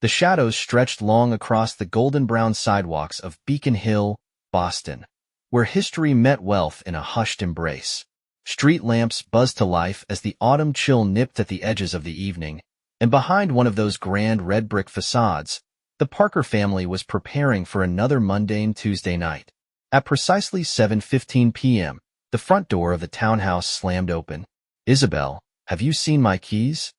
The shadows stretched long across the golden-brown sidewalks of Beacon Hill, Boston, where history met wealth in a hushed embrace. Street lamps buzzed to life as the autumn chill nipped at the edges of the evening, and behind one of those grand red brick facades, the Parker family was preparing for another mundane Tuesday night. At precisely 7:15 p.m., the front door of the townhouse slammed open. "Isabel, have you seen my keys?"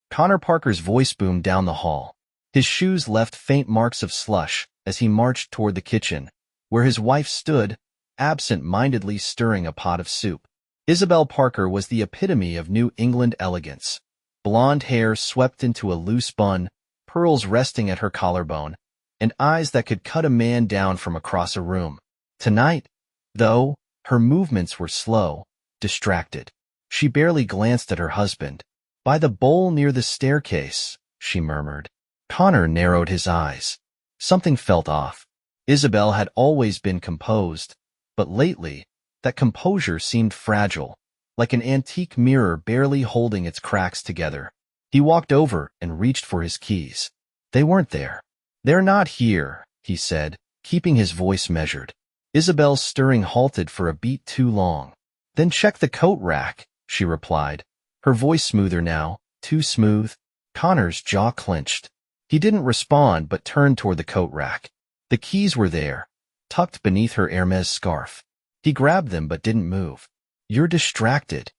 Connor Parker's voice boomed down the hall. His shoes left faint marks of slush as he marched toward the kitchen, where his wife stood, absent-mindedly stirring a pot of soup. Isabel Parker was the epitome of New England elegance. Blonde hair swept into a loose bun, pearls resting at her collarbone, and eyes that could cut a man down from across a room. Tonight, though, her movements were slow, distracted. She barely glanced at her husband. "By the bowl near the staircase," she murmured. Connor narrowed his eyes. Something felt off. Isabel had always been composed, but lately, that composure seemed fragile, like an antique mirror barely holding its cracks together. He walked over and reached for his keys. They weren't there. "They're not here," he said, keeping his voice measured. Isabel's stirring halted for a beat too long. "Then check the coat rack," she replied, her voice smoother now, too smooth. Connor's jaw clenched. He didn't respond but turned toward the coat rack. The keys were there, tucked beneath her Hermes scarf. He grabbed them but didn't move. "You're distracted."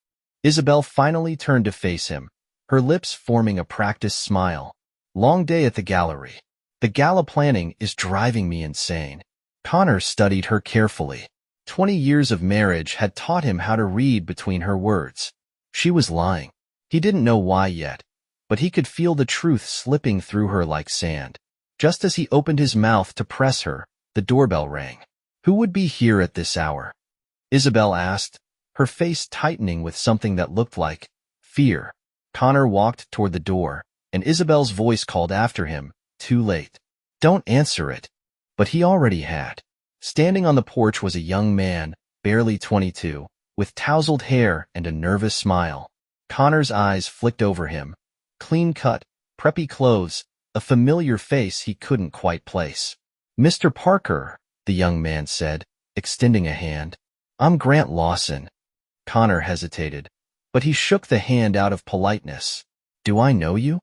Isabel finally turned to face him, her lips forming a practiced smile. "Long day at the gallery. The gala planning is driving me insane." Connor studied her carefully. 20 years of marriage had taught him how to read between her words. She was lying. He didn't know why yet, but he could feel the truth slipping through her like sand. Just as he opened his mouth to press her, the doorbell rang. "Who would be here at this hour?" Isabel asked, her face tightening with something that looked like fear. Connor walked toward the door, and Isabel's voice called after him, too late. "Don't answer it." But he already had. Standing on the porch was a young man, barely 22, with tousled hair and a nervous smile. Connor's eyes flicked over him. Clean-cut, preppy clothes, a familiar face he couldn't quite place. "Mr. Parker," the young man said, extending a hand. "I'm Grant Lawson." Connor hesitated, but he shook the hand out of politeness. "Do I know you?"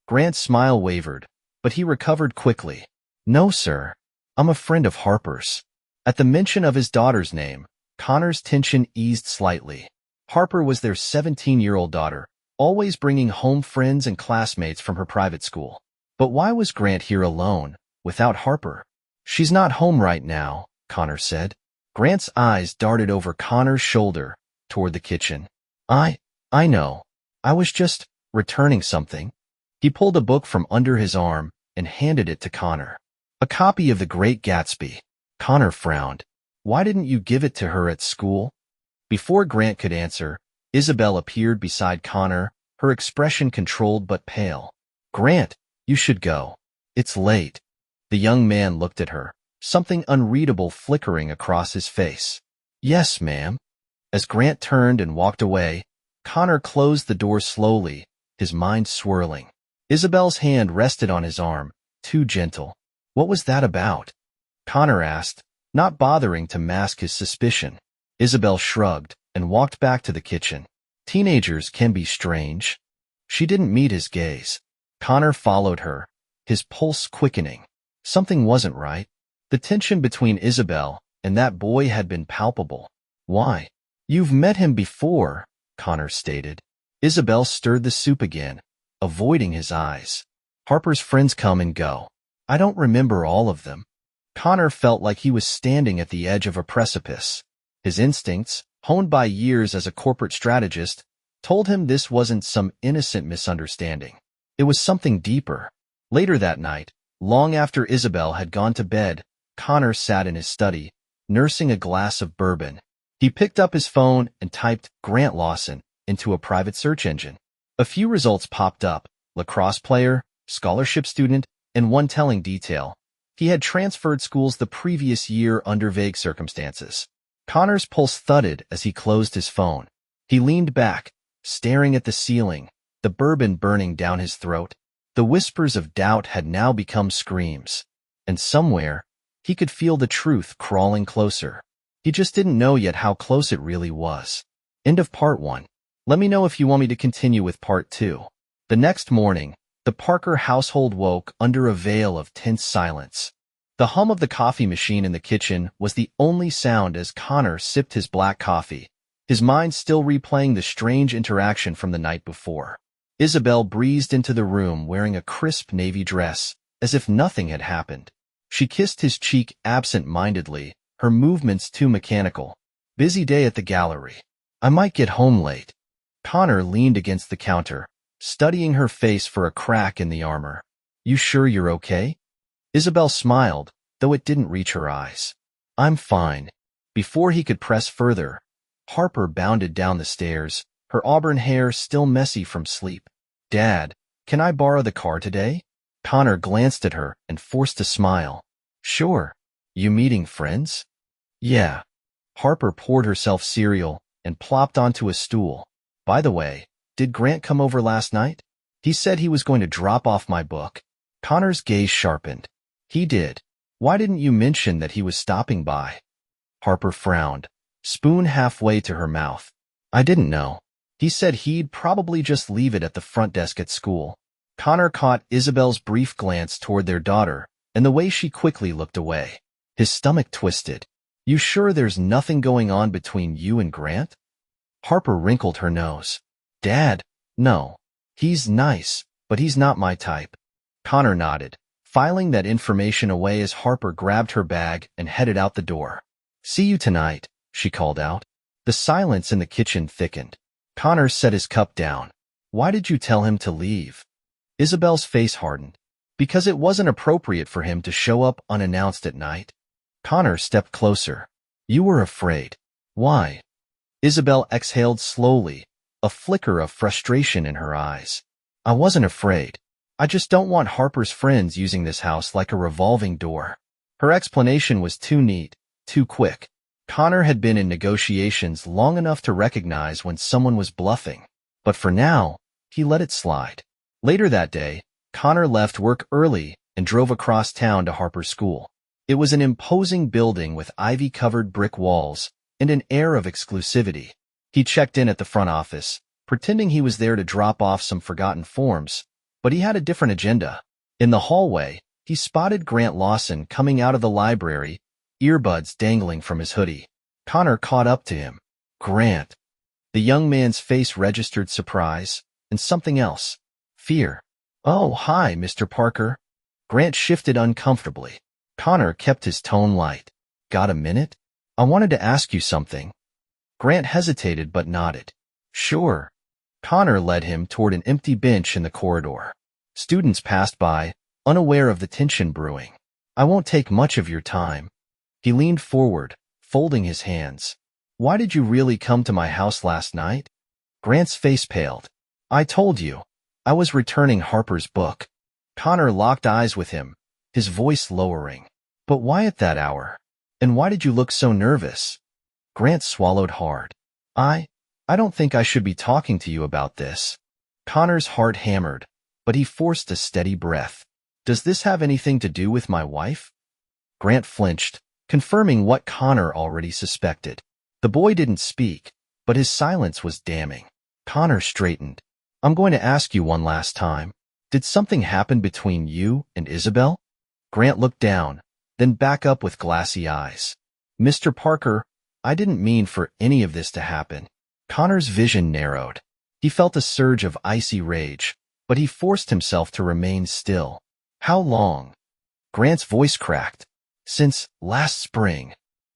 Grant's smile wavered, but he recovered quickly. "No, sir. I'm a friend of Harper's." At the mention of his daughter's name, Connor's tension eased slightly. Harper was their 17-year-old daughter, always bringing home friends and classmates from her private school. But why was Grant here alone, without Harper? "She's not home right now," Connor said. Grant's eyes darted over Connor's shoulder, toward the kitchen. I know. I was just returning something." He pulled a book from under his arm and handed it to Connor. "A copy of The Great Gatsby." Connor frowned. "Why didn't you give it to her at school?" Before Grant could answer, Isabel appeared beside Connor, her expression controlled but pale. "Grant, you should go. It's late." The young man looked at her, something unreadable flickering across his face. "Yes, ma'am." As Grant turned and walked away, Connor closed the door slowly, his mind swirling. Isabel's hand rested on his arm, too gentle. "What was that about?" Connor asked, not bothering to mask his suspicion. Isabel shrugged and walked back to the kitchen. "Teenagers can be strange." She didn't meet his gaze. Connor followed her, his pulse quickening. Something wasn't right. The tension between Isabel and that boy had been palpable. "Why?" "You've met him before," Connor stated. Isabel stirred the soup again, avoiding his eyes. "Harper's friends come and go. I don't remember all of them." Connor felt like he was standing at the edge of a precipice. His instincts, honed by years as a corporate strategist, told him this wasn't some innocent misunderstanding. It was something deeper. Later that night, long after Isabel had gone to bed, Connor sat in his study, nursing a glass of bourbon. He picked up his phone and typed Grant Lawson into a private search engine. A few results popped up: lacrosse player, scholarship student, and one telling detail. He had transferred schools the previous year under vague circumstances. Connor's pulse thudded as he closed his phone. He leaned back, staring at the ceiling, the bourbon burning down his throat. The whispers of doubt had now become screams. And somewhere, he could feel the truth crawling closer. He just didn't know yet how close it really was. End of part 1. Let me know if you want me to continue with part 2. The next morning, the Parker household woke under a veil of tense silence. The hum of the coffee machine in the kitchen was the only sound as Connor sipped his black coffee, his mind still replaying the strange interaction from the night before. Isabel breezed into the room wearing a crisp navy dress, as if nothing had happened. She kissed his cheek absent-mindedly, her movements too mechanical. Busy day at the gallery. I might get home late. Connor leaned against the counter, studying her face for a crack in the armor. You sure you're okay? Isabel smiled, though it didn't reach her eyes. I'm fine. Before he could press further, Harper bounded down the stairs, her auburn hair still messy from sleep. Dad, can I borrow the car today? Connor glanced at her and forced a smile. Sure. You meeting friends? Yeah. Harper poured herself cereal and plopped onto a stool. By the way, did Grant come over last night? He said he was going to drop off my book. Connor's gaze sharpened. He did. Why didn't you mention that he was stopping by? Harper frowned, spoon halfway to her mouth. I didn't know. He said he'd probably just leave it at the front desk at school. Connor caught Isabel's brief glance toward their daughter and the way she quickly looked away. His stomach twisted. You sure there's nothing going on between you and Grant? Harper wrinkled her nose. Dad, no. He's nice, but he's not my type. Connor nodded, filing that information away as Harper grabbed her bag and headed out the door. See you tonight, she called out. The silence in the kitchen thickened. Connor set his cup down. Why did you tell him to leave? Isabel's face hardened. Because it wasn't appropriate for him to show up unannounced at night. Connor stepped closer. You were afraid. Why? Isabel exhaled slowly, a flicker of frustration in her eyes. I wasn't afraid. I just don't want Harper's friends using this house like a revolving door. Her explanation was too neat, too quick. Connor had been in negotiations long enough to recognize when someone was bluffing. But for now, he let it slide. Later that day, Connor left work early and drove across town to Harper's school. It was an imposing building with ivy-covered brick walls and an air of exclusivity. He checked in at the front office, pretending he was there to drop off some forgotten forms, but he had a different agenda. In the hallway, he spotted Grant Lawson coming out of the library, earbuds dangling from his hoodie. Connor caught up to him. Grant. The young man's face registered surprise, and something else. Fear. Oh, hi, Mr. Parker. Grant shifted uncomfortably. Connor kept his tone light. Got a minute? I wanted to ask you something. Grant hesitated but nodded. Sure. Connor led him toward an empty bench in the corridor. Students passed by, unaware of the tension brewing. I won't take much of your time. He leaned forward, folding his hands. Why did you really come to my house last night? Grant's face paled. I told you. I was returning Harper's book. Connor locked eyes with him, his voice lowering. But why at that hour? And why did you look so nervous? Grant swallowed hard. I don't think I should be talking to you about this. Connor's heart hammered, but he forced a steady breath. Does this have anything to do with my wife? Grant flinched, confirming what Connor already suspected. The boy didn't speak, but his silence was damning. Connor straightened. I'm going to ask you one last time. Did something happen between you and Isabel? Grant looked down, then back up with glassy eyes. Mr. Parker, I didn't mean for any of this to happen. Connor's vision narrowed. He felt a surge of icy rage, but he forced himself to remain still. How long? Grant's voice cracked. Since last spring.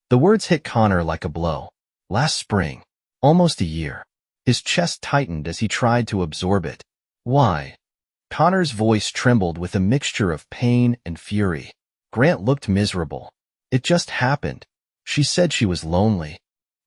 The words hit Connor like a blow. Last spring. Almost a year. His chest tightened as he tried to absorb it. Why? Connor's voice trembled with a mixture of pain and fury. Grant looked miserable. It just happened. She said she was lonely.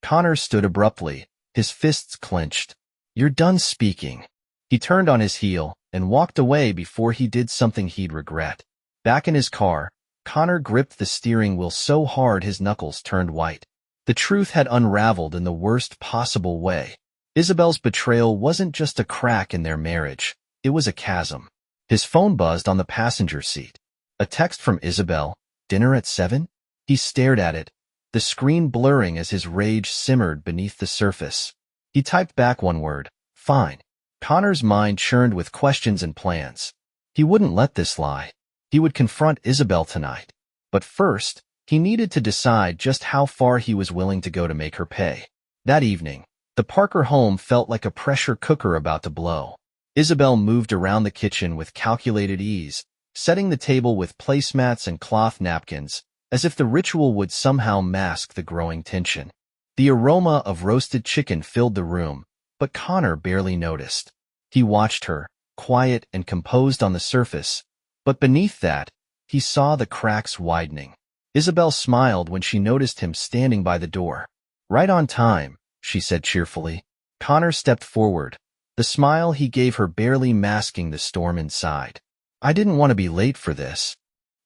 Connor stood abruptly, his fists clenched. You're done speaking. He turned on his heel and walked away before he did something he'd regret. Back in his car, Connor gripped the steering wheel so hard his knuckles turned white. The truth had unraveled in the worst possible way. Isabel's betrayal wasn't just a crack in their marriage. It was a chasm. His phone buzzed on the passenger seat. A text from Isabel. Dinner at 7? He stared at it, the screen blurring as his rage simmered beneath the surface. He typed back one word, fine. Connor's mind churned with questions and plans. He wouldn't let this lie. He would confront Isabel tonight. But first, he needed to decide just how far he was willing to go to make her pay. That evening, the Parker home felt like a pressure cooker about to blow. Isabel moved around the kitchen with calculated ease, setting the table with placemats and cloth napkins, as if the ritual would somehow mask the growing tension. The aroma of roasted chicken filled the room, but Connor barely noticed. He watched her, quiet and composed on the surface, but beneath that, he saw the cracks widening. Isabel smiled when she noticed him standing by the door. Right on time, she said cheerfully. Connor stepped forward, the smile he gave her barely masking the storm inside. I didn't want to be late for this.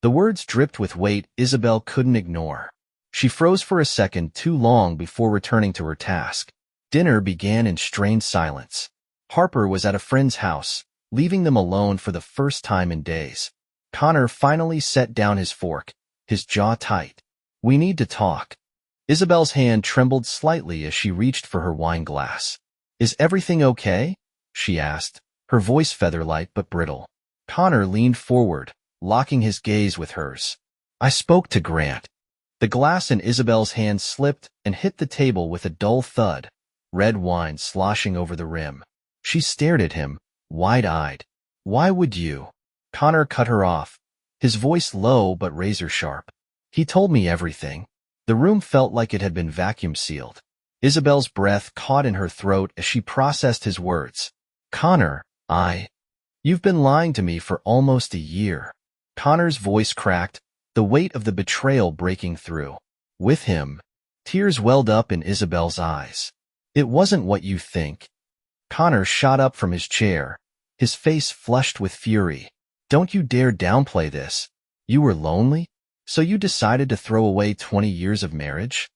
The words dripped with weight Isabel couldn't ignore. She froze for a second too long before returning to her task. Dinner began in strained silence. Harper was at a friend's house, leaving them alone for the first time in days. Connor finally set down his fork, his jaw tight. We need to talk. Isabel's hand trembled slightly as she reached for her wine glass. Is everything okay? She asked, her voice feather-light but brittle. Connor leaned forward, locking his gaze with hers. I spoke to Grant. The glass in Isabel's hand slipped and hit the table with a dull thud, red wine sloshing over the rim. She stared at him, wide-eyed. Why would you? Connor cut her off, his voice low but razor-sharp. He told me everything. The room felt like it had been vacuum-sealed. Isabel's breath caught in her throat as she processed his words. Connor, You've been lying to me for almost a year. Connor's voice cracked, the weight of the betrayal breaking through. With him, tears welled up in Isabel's eyes. It wasn't what you think. Connor shot up from his chair, his face flushed with fury. Don't you dare downplay this. You were lonely? So you decided to throw away 20 years of marriage?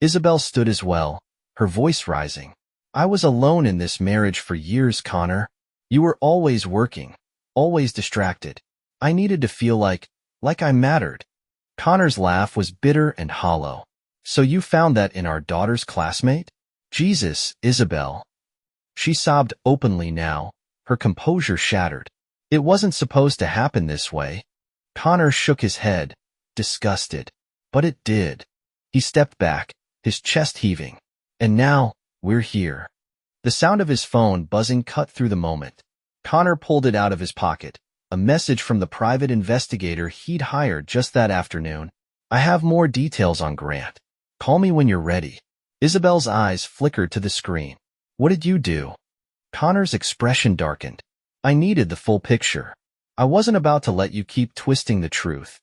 Isabel stood as well, her voice rising. I was alone in this marriage for years, Connor. You were always working, always distracted. I needed to feel like I mattered. Connor's laugh was bitter and hollow. So you found that in our daughter's classmate? Jesus, Isabel. She sobbed openly now, her composure shattered. It wasn't supposed to happen this way. Connor shook his head, disgusted. But it did. He stepped back, his chest heaving. And now, we're here. The sound of his phone buzzing cut through the moment. Connor pulled it out of his pocket, a message from the private investigator he'd hired just that afternoon. I have more details on Grant. Call me when you're ready. Isabel's eyes flickered to the screen. What did you do? Connor's expression darkened. I needed the full picture. I wasn't about to let you keep twisting the truth.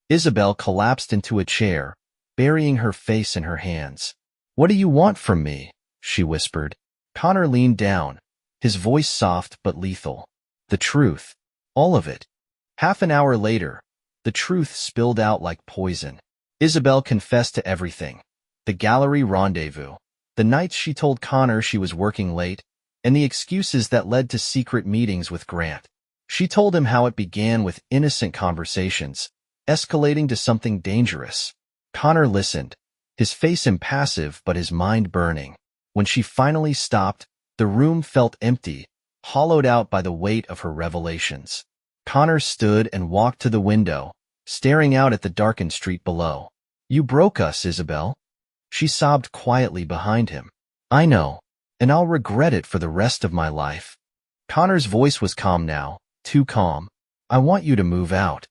Isabel collapsed into a chair, burying her face in her hands. What do you want from me? She whispered. Connor leaned down, his voice soft but lethal. The truth. All of it. Half an hour later, the truth spilled out like poison. Isabel confessed to everything. The gallery rendezvous, the nights she told Connor she was working late, and the excuses that led to secret meetings with Grant. She told him how it began with innocent conversations, escalating to something dangerous. Connor listened, his face impassive but his mind burning. When she finally stopped, the room felt empty, hollowed out by the weight of her revelations. Connor stood and walked to the window, staring out at the darkened street below. You broke us, Isabel. She sobbed quietly behind him. I know, and I'll regret it for the rest of my life. Connor's voice was calm now, too calm. I want you to move out.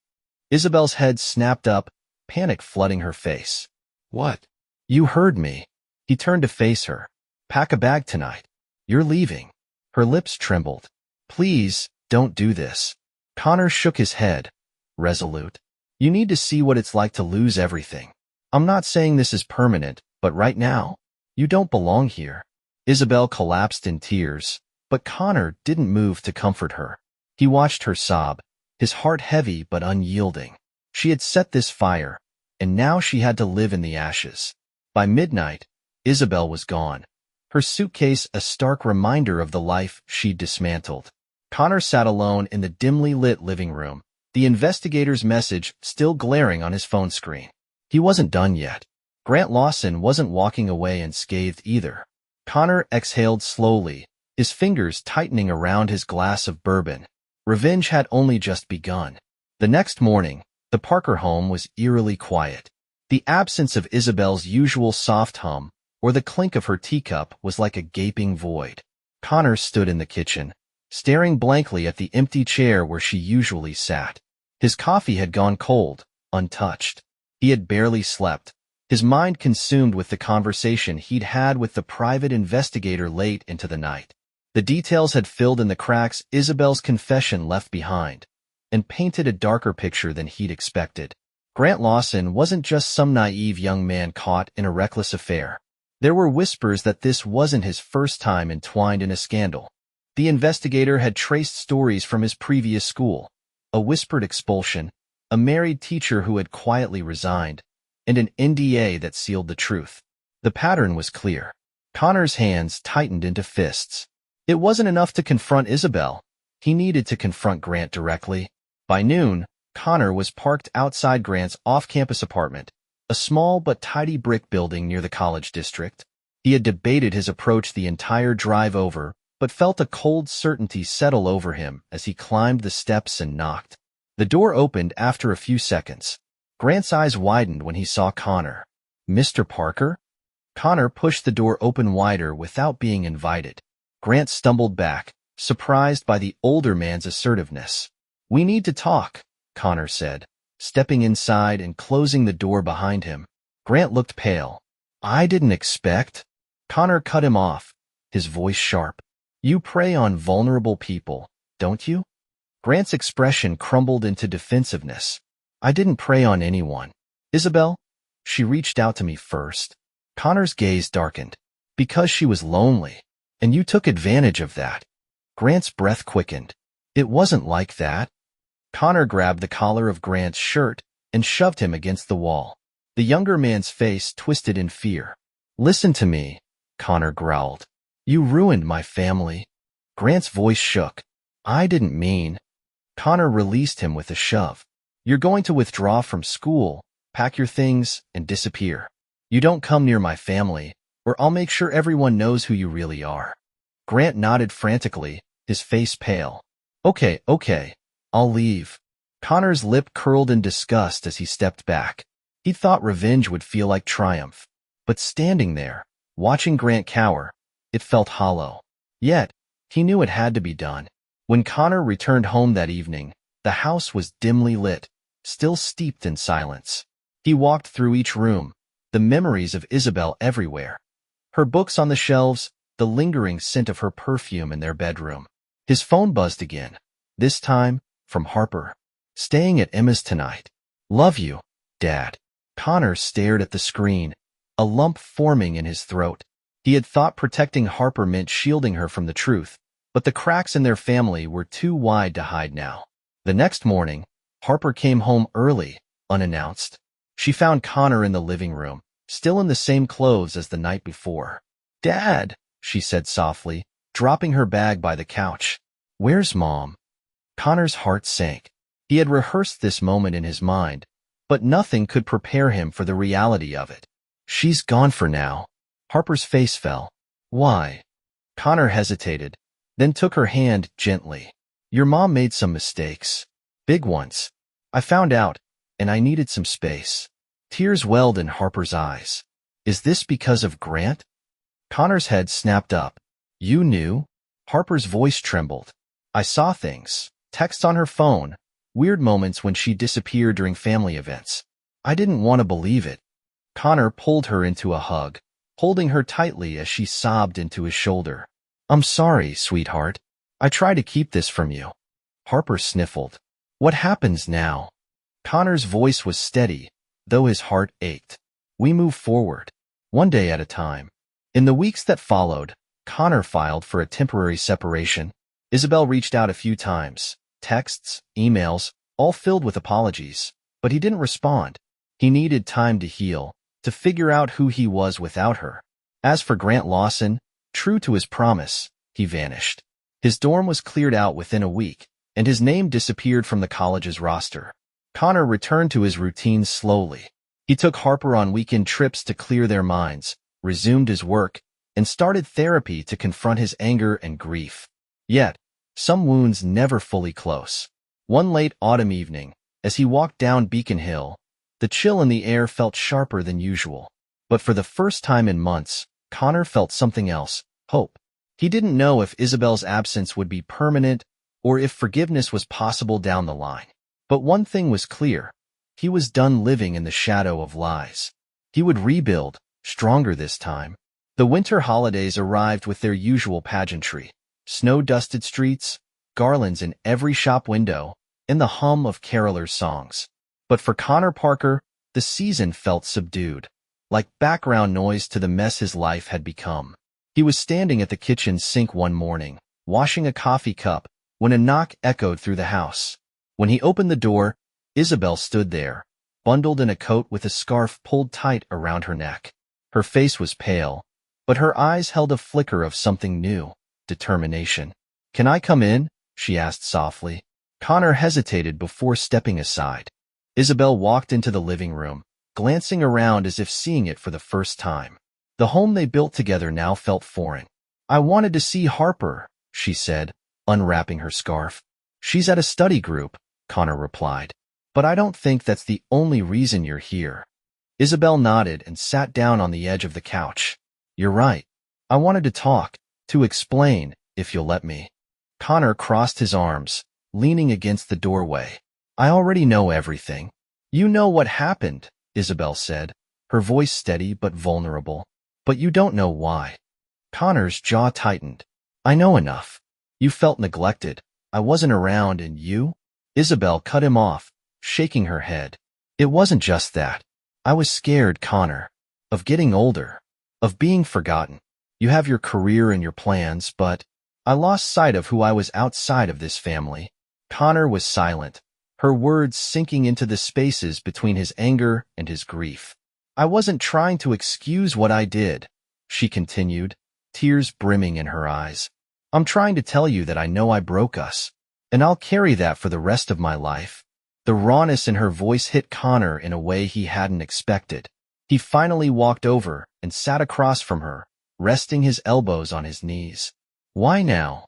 Isabel's head snapped up, panic flooding her face. What? You heard me. He turned to face her. Pack a bag tonight. You're leaving. Her lips trembled. Please, don't do this. Connor shook his head, resolute. You need to see what it's like to lose everything. I'm not saying this is permanent, but right now, you don't belong here. Isabel collapsed in tears, but Connor didn't move to comfort her. He watched her sob, his heart heavy but unyielding. She had set this fire, and now she had to live in the ashes. By midnight, Isabel was gone, her suitcase a stark reminder of the life she'd dismantled. Connor sat alone in the dimly lit living room, the investigator's message still glaring on his phone screen. He wasn't done yet. Grant Lawson wasn't walking away unscathed either. Connor exhaled slowly, his fingers tightening around his glass of bourbon. Revenge had only just begun. The next morning, the Parker home was eerily quiet. The absence of Isabel's usual soft hum or the clink of her teacup was like a gaping void. Connor stood in the kitchen, staring blankly at the empty chair where she usually sat. His coffee had gone cold, untouched. He had barely slept, his mind consumed with the conversation he'd had with the private investigator late into the night. The details had filled in the cracks Isabel's confession left behind, and painted a darker picture than he'd expected. Grant Lawson wasn't just some naive young man caught in a reckless affair. There were whispers that this wasn't his first time entwined in a scandal. The investigator had traced stories from his previous school, a whispered expulsion, a married teacher who had quietly resigned, and an NDA that sealed the truth. The pattern was clear. Connor's hands tightened into fists. It wasn't enough to confront Isabel. He needed to confront Grant directly. By noon, Connor was parked outside Grant's off-campus apartment, a small but tidy brick building near the college district. He had debated his approach the entire drive over, but felt a cold certainty settle over him as he climbed the steps and knocked. The door opened after a few seconds. Grant's eyes widened when he saw Connor. "Mr. Parker?" Connor pushed the door open wider without being invited. Grant stumbled back, surprised by the older man's assertiveness. "We need to talk," Connor said, stepping inside and closing the door behind him. Grant looked pale. "I didn't expect—" Connor cut him off, his voice sharp. "You prey on vulnerable people, don't you?" Grant's expression crumbled into defensiveness. "I didn't prey on anyone. Isabel? She reached out to me first." Connor's gaze darkened. "Because she was lonely. And you took advantage of that." Grant's breath quickened. "It wasn't like that." Connor grabbed the collar of Grant's shirt and shoved him against the wall. The younger man's face twisted in fear. "Listen to me," Connor growled. "You ruined my family." Grant's voice shook. "I didn't mean—" Connor released him with a shove. "You're going to withdraw from school, pack your things, and disappear. You don't come near my family, or I'll make sure everyone knows who you really are." Grant nodded frantically, his face pale. Okay, I'll leave." Connor's lip curled in disgust as he stepped back. He thought revenge would feel like triumph. But standing there, watching Grant cower, it felt hollow. Yet, he knew it had to be done. When Connor returned home that evening, the house was dimly lit, still steeped in silence. He walked through each room, the memories of Isabel everywhere. Her books on the shelves, the lingering scent of her perfume in their bedroom. His phone buzzed again, this time from Harper. "Staying at Emma's tonight. Love you, Dad." Connor stared at the screen, a lump forming in his throat. He had thought protecting Harper meant shielding her from the truth, but the cracks in their family were too wide to hide now. The next morning, Harper came home early, unannounced. She found Connor in the living room, still in the same clothes as the night before. "Dad," she said softly, dropping her bag by the couch. "Where's Mom?" Connor's heart sank. He had rehearsed this moment in his mind, but nothing could prepare him for the reality of it. "She's gone for now." Harper's face fell. "Why?" Connor hesitated, then took her hand gently. "Your mom made some mistakes. Big ones. I found out, and I needed some space." Tears welled in Harper's eyes. "Is this because of Grant?" Connor's head snapped up. "You knew?" Harper's voice trembled. "I saw things. Texts on her phone. Weird moments when she disappeared during family events. I didn't want to believe it." Connor pulled her into a hug, holding her tightly as she sobbed into his shoulder. "I'm sorry, sweetheart. I try to keep this from you." Harper sniffled. "What happens now?" Connor's voice was steady, though his heart ached. "We move forward, one day at a time." In the weeks that followed, Connor filed for a temporary separation. Isabel reached out a few times, texts, emails, all filled with apologies, but he didn't respond. He needed time to heal, to figure out who he was without her. As for Grant Lawson, true to his promise, he vanished. His dorm was cleared out within a week, and his name disappeared from the college's roster. Connor returned to his routine slowly. He took Harper on weekend trips to clear their minds, resumed his work, and started therapy to confront his anger and grief. Yet, some wounds never fully close. One late autumn evening, as he walked down Beacon Hill, the chill in the air felt sharper than usual. But for the first time in months, Connor felt something else, hope. He didn't know if Isabel's absence would be permanent or if forgiveness was possible down the line. But one thing was clear. He was done living in the shadow of lies. He would rebuild, stronger this time. The winter holidays arrived with their usual pageantry. Snow-dusted streets, garlands in every shop window, and the hum of carolers' songs. But for Connor Parker, the season felt subdued, like background noise to the mess his life had become. He was standing at the kitchen sink one morning, washing a coffee cup, when a knock echoed through the house. When he opened the door, Isabel stood there, bundled in a coat with a scarf pulled tight around her neck. Her face was pale, but her eyes held a flicker of something new, determination. "Can I come in?" she asked softly. Connor hesitated before stepping aside. Isabel walked into the living room, glancing around as if seeing it for the first time. The home they built together now felt foreign. "I wanted to see Harper," she said, unwrapping her scarf. "She's at a study group," Connor replied. "But I don't think that's the only reason you're here." Isabel nodded and sat down on the edge of the couch. "You're right. I wanted to talk, to explain, if you'll let me." Connor crossed his arms, leaning against the doorway. "I already know everything." "You know what happened," Isabel said, her voice steady but vulnerable. "But you don't know why." Connor's jaw tightened. "I know enough. You felt neglected. I wasn't around, and you?" Isabel cut him off, shaking her head. "It wasn't just that. I was scared, Connor. Of getting older. Of being forgotten. You have your career and your plans, but I lost sight of who I was outside of this family." Connor was silent, her words sinking into the spaces between his anger and his grief. "I wasn't trying to excuse what I did," she continued, tears brimming in her eyes. "I'm trying to tell you that I know I broke us, and I'll carry that for the rest of my life." The rawness in her voice hit Connor in a way he hadn't expected. He finally walked over and sat across from her, resting his elbows on his knees. "Why now?"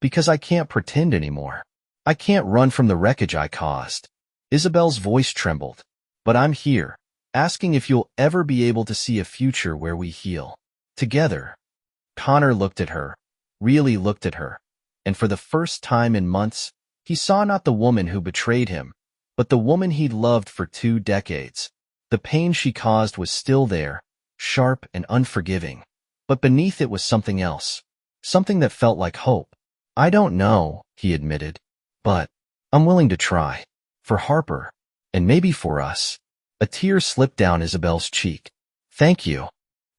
"Because I can't pretend anymore. I can't run from the wreckage I caused." Isabel's voice trembled. "But I'm here, asking if you'll ever be able to see a future where we heal. Together." Connor looked at her, really looked at her, and for the first time in months, he saw not the woman who betrayed him, but the woman he'd loved for 2 decades. The pain she caused was still there, sharp and unforgiving, but beneath it was something else, something that felt like hope. "I don't know," he admitted, "but I'm willing to try. For Harper, and maybe for us." A tear slipped down Isabel's cheek. "Thank you."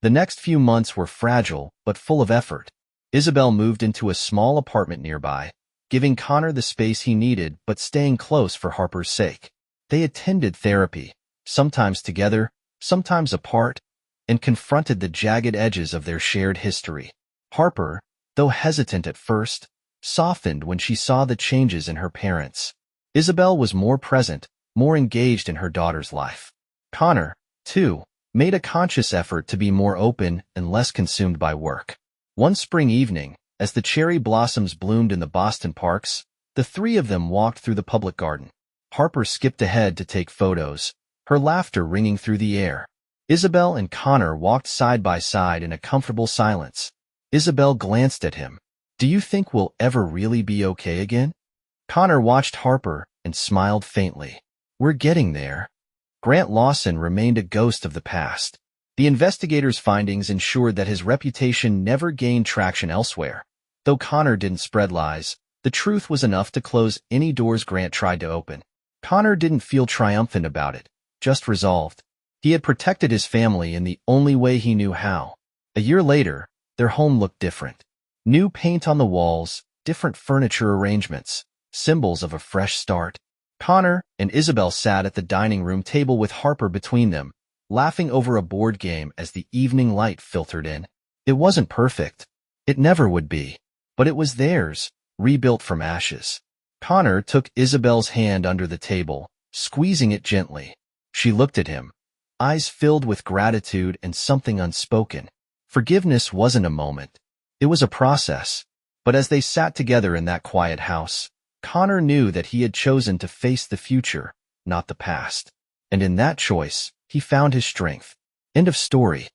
The next few months were fragile, but full of effort. Isabel moved into a small apartment nearby, giving Connor the space he needed but staying close for Harper's sake. They attended therapy, sometimes together, sometimes apart, and confronted the jagged edges of their shared history. Harper, though hesitant at first, softened when she saw the changes in her parents. Isabel was more present, more engaged in her daughter's life. Connor, too, made a conscious effort to be more open and less consumed by work. One spring evening, as the cherry blossoms bloomed in the Boston parks, the 3 of them walked through the public garden. Harper skipped ahead to take photos, her laughter ringing through the air. Isabel and Connor walked side by side in a comfortable silence. Isabel glanced at him. "Do you think we'll ever really be okay again?" Connor watched Harper and smiled faintly. "We're getting there." Grant Lawson remained a ghost of the past. The investigators' findings ensured that his reputation never gained traction elsewhere. Though Connor didn't spread lies, the truth was enough to close any doors Grant tried to open. Connor didn't feel triumphant about it, just resolved. He had protected his family in the only way he knew how. A year later, their home looked different. New paint on the walls, different furniture arrangements, symbols of a fresh start. Connor and Isabel sat at the dining room table with Harper between them, laughing over a board game as the evening light filtered in. It wasn't perfect. It never would be. But it was theirs, rebuilt from ashes. Connor took Isabel's hand under the table, squeezing it gently. She looked at him, eyes filled with gratitude and something unspoken. Forgiveness wasn't a moment. It was a process. But as they sat together in that quiet house, Connor knew that he had chosen to face the future, not the past. And in that choice, he found his strength. End of story.